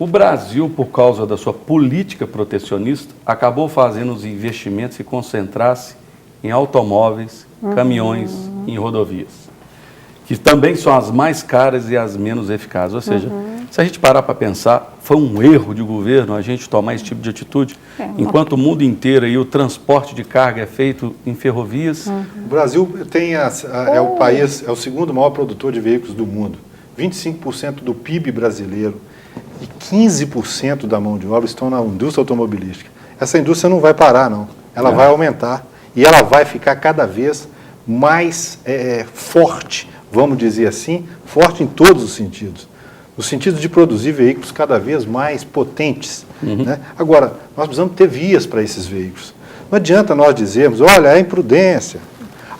O Brasil, por causa da sua política protecionista, acabou fazendo os investimentos se concentrasse em automóveis, caminhões, em rodovias, que também são as mais caras e as menos eficazes. Ou seja, se a gente parar para pensar, foi um erro de governo a gente tomar esse tipo de atitude, enquanto o mundo inteiro aí o transporte de carga é feito em ferrovias. O Brasil tem é o país, é o segundo maior produtor de veículos do mundo. 25% do PIB brasileiro e 15% da mão de obra estão na indústria automobilística. Essa indústria não vai parar, não. Ela vai aumentar e ela vai ficar cada vez mais forte, vamos dizer assim, forte em todos os sentidos. No sentido de produzir veículos cada vez mais potentes. Né? Agora, nós precisamos ter vias para esses veículos. Não adianta nós dizermos, olha, a imprudência.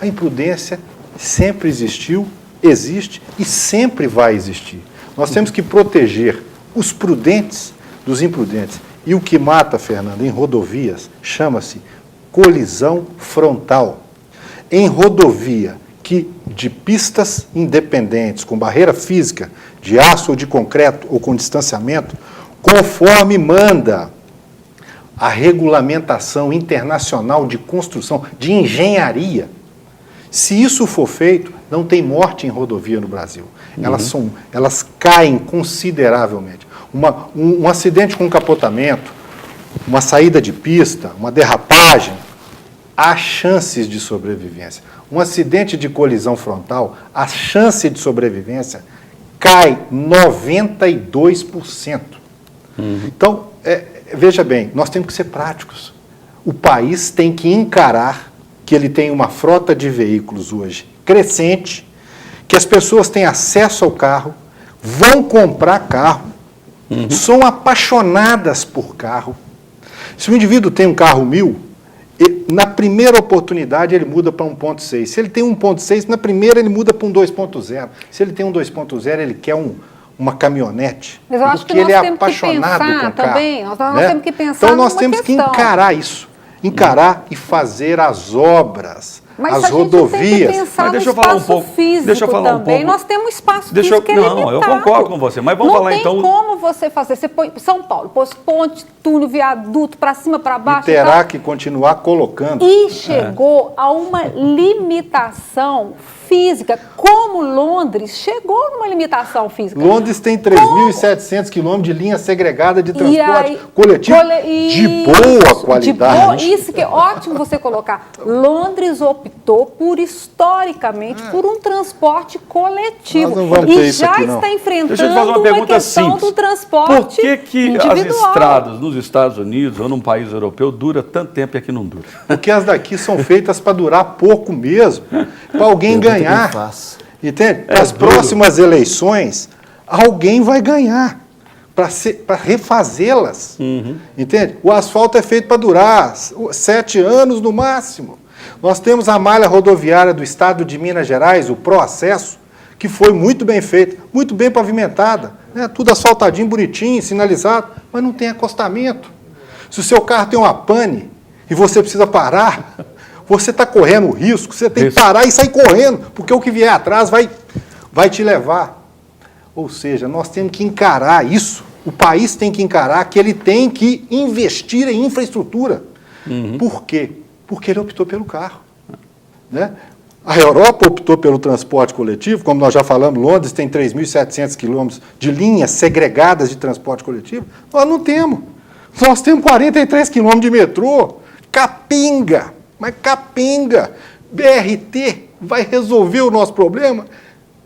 A imprudência sempre existiu, existe e sempre vai existir. Nós temos que proteger os prudentes dos imprudentes. E o que mata, Fernando, em rodovias, chama-se colisão frontal. Em rodovia de pistas independentes, com barreira física, de aço ou de concreto, ou com distanciamento, conforme manda a regulamentação internacional de construção, de engenharia, se isso for feito, não tem morte em rodovia no Brasil. Elas caem consideravelmente. Um acidente com capotamento, uma saída de pista, uma derrapagem, há chances de sobrevivência. Um acidente de colisão frontal, a chance de sobrevivência cai 92%. Então, veja bem, nós temos que ser práticos. O país tem que encarar que ele tem uma frota de veículos hoje crescente, que as pessoas têm acesso ao carro, vão comprar carro, são apaixonadas por carro. Se o indivíduo tem um carro 1000, na primeira oportunidade ele muda para 1.6. Se ele tem 1.6, na primeira ele muda para um 2.0. Se ele tem um 2.0, ele quer uma caminhonete. Mas eu acho porque que nós ele é temos apaixonado que pensar com o carro. também. Nós Né? temos que pensar então nós numa temos questão. que encarar isso. Encarar e fazer as obras, Mas as a gente rodovias. tem que pensar Mas deixa eu no falar um espaço pouco. físico Deixa eu falar um também. pouco. Nós temos espaço físico Não, eu concordo com você, mas vamos não falar então. Não tem como você fazer. Você põe São Paulo, pôs ponte, túnel, viaduto, para cima, para baixo. E terá que continuar colocando. E chegou a uma limitação física, como Londres chegou numa limitação física. Londres tem 3.700 quilômetros de linha segregada de transporte coletivo de boa qualidade. Isso que é ótimo você colocar. Londres optou por, historicamente, por um transporte coletivo. Nós não vamos ter E isso já aqui, não. está enfrentando Deixa eu te fazer uma pergunta questão simples. do transporte Por que individual. as estradas nos Estados Unidos ou num país europeu dura tanto tempo e aqui não dura? Porque as daqui são feitas para durar pouco mesmo, para alguém ganhar. Entende? As próximas eleições, alguém vai ganhar para refazê-las. Entende? O asfalto é feito para durar 7 anos no máximo. Nós temos a malha rodoviária do estado de Minas Gerais, o Proacesso, que foi muito bem feita, muito bem pavimentada, né? Tudo asfaltadinho, bonitinho, sinalizado, mas não tem acostamento. Se o seu carro tem uma pane e você precisa parar, você está correndo o risco, você tem que parar e sair correndo, porque o que vier atrás vai te levar. Ou seja, nós temos que encarar isso. O país tem que encarar que ele tem que investir em infraestrutura. Por quê? Porque ele optou pelo carro. Né? A Europa optou pelo transporte coletivo, como nós já falamos, Londres tem 3.700 quilômetros de linhas segregadas de transporte coletivo. Nós não temos. Nós temos 43 quilômetros de metrô, capenga, mas capenga. BRT vai resolver o nosso problema?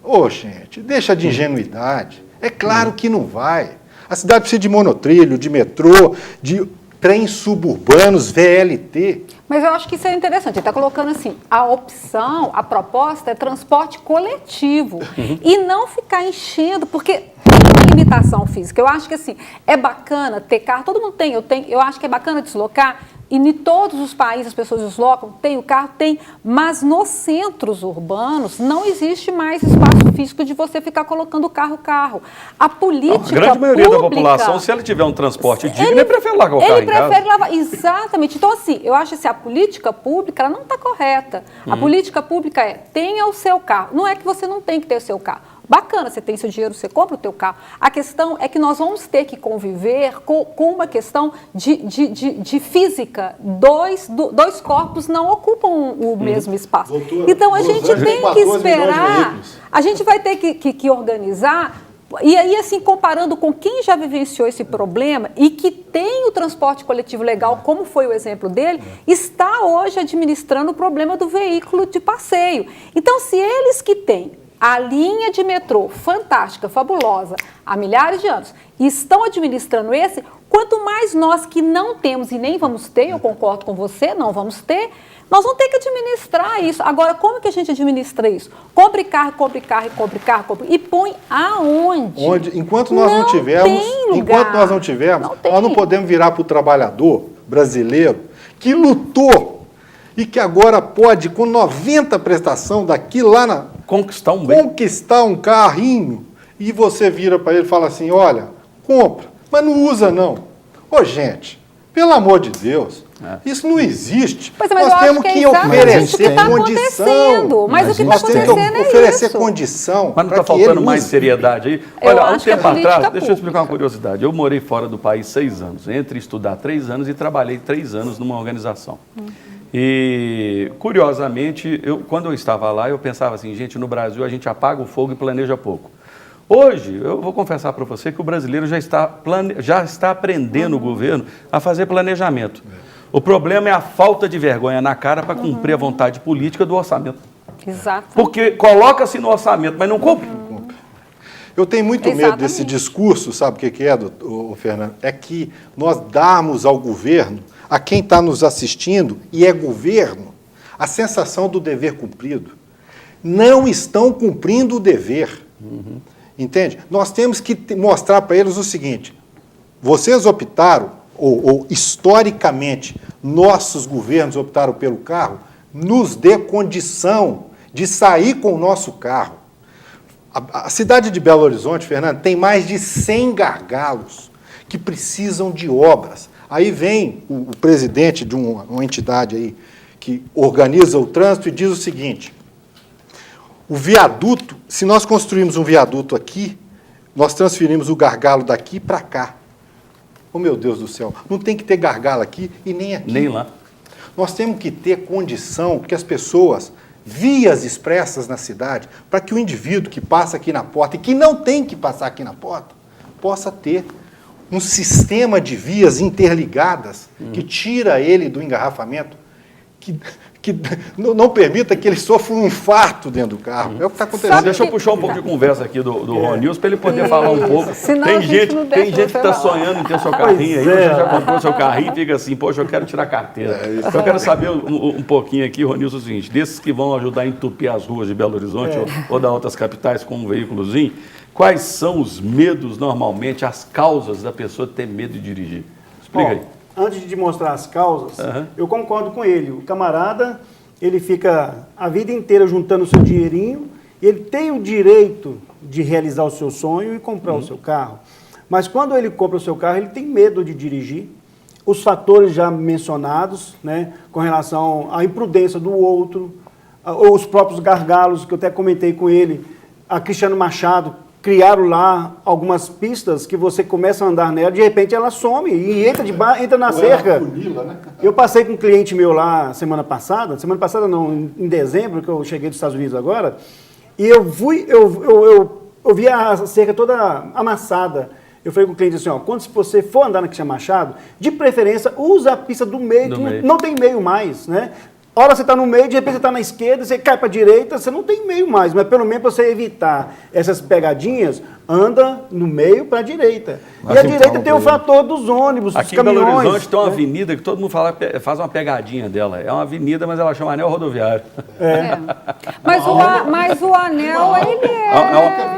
Ô, gente, deixa de ingenuidade. É claro que não vai. A cidade precisa de monotrilho, de metrô, de trens suburbanos, VLT. Mas eu acho que isso é interessante. Ele está colocando assim, a opção, a proposta é transporte coletivo. E não ficar enchendo, porque tem uma limitação física. Eu acho que assim, é bacana ter carro, todo mundo tem, eu acho que é bacana deslocar, e em todos os países as pessoas deslocam, tem o carro, tem, mas nos centros urbanos não existe mais espaço físico de você ficar colocando carro. A política A grande maioria pública, da população, se ela tiver um transporte digno, ele prefere largar o carro em casa. Ele prefere lavar, exatamente. Então, assim, eu acho que a política pública ela não está correta. A política pública tenha o seu carro. Não é que você não tem que ter o seu carro, Bacana, você tem seu dinheiro, você compra o teu carro. A questão é que nós vamos ter que conviver com uma questão de física. Dois corpos não ocupam o mesmo espaço. Doutora, então a gente tem que esperar, a gente vai ter que organizar. E aí, assim, comparando com quem já vivenciou esse problema e que tem o transporte coletivo legal, como foi o exemplo dele, está hoje administrando o problema do veículo de passeio. Então, se eles que têm a linha de metrô fantástica, fabulosa, há milhares de anos, e estão administrando esse, quanto mais nós que não temos e nem vamos ter, eu concordo com você, não vamos ter, nós vamos ter que administrar isso. Agora, como que a gente administra isso? Compre carro, compre carro, compre carro, compre... E põe aonde? Enquanto nós não tivermos, nós não podemos virar para o trabalhador brasileiro que lutou e que agora pode, com 90 prestação daqui lá conquistar um carrinho, e você vira para ele e fala assim, olha, compra, mas não usa não. Ô, gente, pelo amor de Deus, isso não existe. Mas nós temos que oferecer condição. Mas o que está acontecendo é isso. Oferecer condição. Mas não está faltando mais seriedade aí? Olha, há um tempo atrás, deixa eu explicar uma curiosidade. Eu morei fora do país 6 anos, entre estudar 3 anos e trabalhei 3 anos numa organização. E, curiosamente, quando eu estava lá, eu pensava assim, gente, no Brasil a gente apaga o fogo e planeja pouco. Hoje, eu vou confessar para você que o brasileiro já está aprendendo o governo a fazer planejamento. O problema é a falta de vergonha na cara para cumprir a vontade política do orçamento. Exato. Porque coloca-se no orçamento, mas não cumpre. Eu tenho muito medo desse discurso, sabe o que é, Fernando? É que nós darmos ao governo, a quem está nos assistindo, e é governo, a sensação do dever cumprido. Não estão cumprindo o dever. Entende? Nós temos que mostrar para eles o seguinte, vocês optaram, ou historicamente, nossos governos optaram pelo carro, nos dê condição de sair com o nosso carro. A cidade de Belo Horizonte, Fernando, tem mais de 100 gargalos que precisam de obras. Aí vem o presidente de uma entidade aí que organiza o trânsito e diz o seguinte, o viaduto, se nós construirmos um viaduto aqui, nós transferimos o gargalo daqui para cá. Oh, meu Deus do céu, não tem que ter gargalo aqui e nem aqui. Nem lá. Nós temos que ter condição que as pessoas, vias expressas na cidade, para que o indivíduo que passa aqui na porta e que não tem que passar aqui na porta, possa ter um sistema de vias interligadas que tira ele do engarrafamento, que não permita que ele sofra um infarto dentro do carro. É o que está acontecendo. Deixa eu puxar um pouco de conversa aqui do Ronilson para ele poder falar um pouco. Tem gente que está sonhando em ter seu carrinho aí, você já comprou seu carrinho e fica assim, poxa, eu quero tirar carteira. Eu quero saber um pouquinho aqui, Ronilson, é o seguinte, desses que vão ajudar a entupir as ruas de Belo Horizonte ou da outras capitais com um veículozinho, quais são os medos normalmente, as causas da pessoa ter medo de dirigir? Explica aí. Antes de mostrar as causas, eu concordo com ele. O camarada, ele fica a vida inteira juntando o seu dinheirinho, e ele tem o direito de realizar o seu sonho e comprar o seu carro. Mas quando ele compra o seu carro, ele tem medo de dirigir. Os fatores já mencionados, né, com relação à imprudência do outro, ou os próprios gargalos, que eu até comentei com ele, a Cristiano Machado, criaram lá algumas pistas que você começa a andar nela, de repente ela some e entra na cerca. Eu passei com um cliente meu lá semana passada não, em dezembro, que eu cheguei dos Estados Unidos agora, e eu vi a cerca toda amassada. Eu falei com o cliente assim, ó, quando você for andar na Cristiano Machado, de preferência, usa a pista do meio, não tem meio mais, né? Hora você está no meio, de repente você está na esquerda, você cai para a direita, você não tem meio mais, mas pelo menos para você evitar essas pegadinhas, anda no meio para a direita. E a direita tem o fator dos ônibus, dos caminhões. Aqui em Belo Horizonte tem uma avenida que todo mundo faz uma pegadinha dela. É uma avenida, mas ela chama Anel Rodoviário. Mas o anel, ele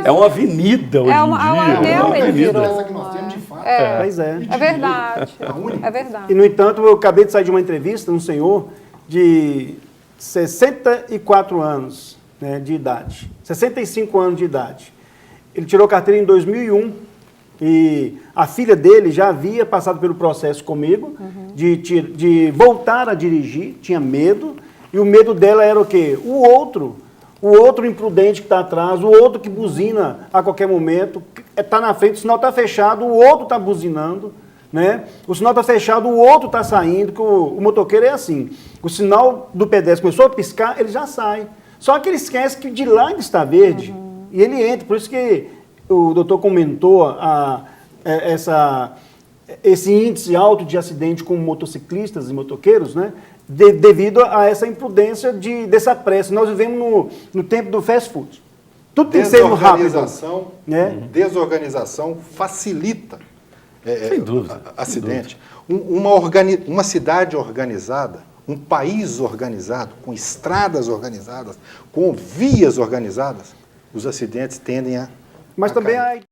é uma avenida hoje em dia. O anel, ele virou. Essa que nós temos de fato. Pois é. É verdade. É verdade. E, no entanto, eu acabei de sair de uma entrevista, um senhor de 64 anos, né, de idade, 65 anos de idade. Ele tirou carteira em 2001 e a filha dele já havia passado pelo processo comigo de voltar a dirigir, tinha medo, e o medo dela era o quê? O outro, o outro imprudente que está atrás, o outro que buzina a qualquer momento, está na frente, o sinal está fechado, o outro está buzinando, né? O sinal está fechado, o outro está saindo, que o motoqueiro é assim. O sinal do pedestre começou a piscar, ele já sai. Só que ele esquece que de lá ainda está verde e ele entra. Por isso que o doutor comentou esse índice alto de acidente com motociclistas e motoqueiros, né? Devido a essa imprudência dessa pressa. Nós vivemos no tempo do fast food. Tudo tem que ser rápido. Né? Desorganização facilita Sem dúvida. acidente. Uma cidade organizada, um país organizado, com estradas organizadas, com vias organizadas, os acidentes tendem a Mas também cair.